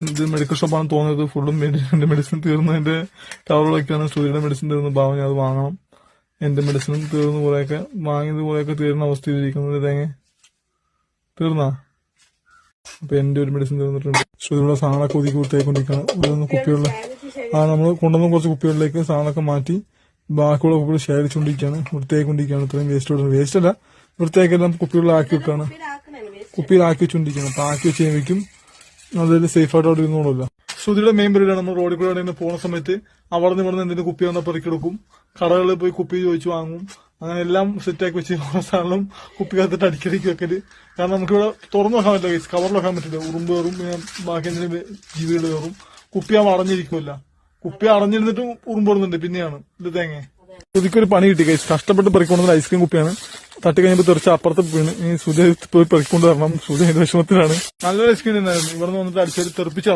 ഇത് മെഡിക്കൽ ഷോപ്പാണ് തോന്നുന്നത്. ഫുള്ളും എന്റെ മെഡിസിൻ തീർന്നതിന്റെ ടവറുകളൊക്കെയാണ്. ശ്രുതിയുടെ മെഡിസിൻ തീർന്നു. പാവം ഞാൻ അത് വാങ്ങണം. എന്റെ മെഡിസിനും തീർന്നു. കുറെയൊക്കെ വാങ്ങിയത് കുറെയൊക്കെ തീർന്ന അവസ്ഥയിലിരിക്കുന്നത്. തേങ്ങ തീർന്നാ? അപ്പൊ എന്റെ ഒരു മെഡിസിൻ തീർന്നിട്ടുണ്ട്. ശ്രുതിയുടെ സാധനങ്ങളൊക്കെ ഒതുക്കി വൃത്തിയായിക്കൊണ്ടിരിക്കുകയാണ്. കുപ്പികളിൽ നമ്മൾ കൊണ്ടുവന്ന കുറച്ച് കുപ്പികളിലേക്ക് സാധനങ്ങളൊക്കെ മാറ്റി ബാക്കിയുള്ള കുപ്പികൾ ശേഖരിച്ചുകൊണ്ടിരിക്കുകയാണ്. വൃത്തിയായിക്കൊണ്ടിരിക്കുകയാണ്. ഇത്രയും വേസ്റ്റ് അല്ല, വൃത്തിയാക്കെല്ലാം കുപ്പികളിലാക്കി വെക്കാണ്. കുപ്പിയിലാക്കി വെച്ചുകൊണ്ടിരിക്കുകയാണ്. അപ്പൊ ആക്കി വെച്ച് കഴിയുമ്പോഴേക്കും അതിൽ സേഫായിട്ട് അവിടെ ഇരുന്നോളൂല്ല. ശ്രുതിയുടെ മെയിൻ പരിപാടിയാണ് നമ്മൾ റോഡിൽ കൂടെ പോകുന്ന സമയത്ത് അവിടെ നിന്ന് ഇവിടെ എന്തെങ്കിലും കുപ്പി വന്നാൽ പെറുക്കിയെടുക്കും. കടകളിൽ പോയി കുപ്പി ചോദിച്ചു വാങ്ങും. അങ്ങനെ എല്ലാം സെറ്റാക്കി വെച്ച് ഓരോ സാധനം കുപ്പിക്കകത്തിട്ട് അടിക്കടിക്ക് വെക്കല്. കാരണം നമുക്കിവിടെ തുറന്നു വെക്കാൻ പറ്റില്ല, കവറിൽ വെക്കാൻ പറ്റില്ല. ഉറുമ്പ് കയറും, ബാക്കി എന്തെങ്കിലും ജീവികൾ കയറും. കുപ്പി ആവുമ്പോൾ അടഞ്ഞിരിക്കുമല്ല. കുപ്പി അടഞ്ഞിരുന്നിട്ടും ഉറുമ്പ് വരുന്നുണ്ട്. പിന്നെയാണ് ഇത് തേങ്ങ. ശ്രുതിക്കൊരു പണി കിട്ടി കൈസ്. കഷ്ടപ്പെട്ട് പെറിക്കൊണ്ടുവന്ന ഐസ്ക്രീം കുപ്പിയാണ്. തട്ടി കഴിഞ്ഞപ്പോൾ തെറിച്ച് അപ്പുറത്ത് വീണ്. ഈ ശ്രുതി പോയി പെറിക്കൊണ്ട് വരണം. ശ്രുതി അതിന്റെ വിഷമത്തിലാണ്. നല്ലൊരു ഐസ്ക്രീം ഉണ്ടായിരുന്നു. ഇവിടെ നിന്ന് വന്നിട്ട് അടിച്ചൊരു തെറിപ്പിച്ച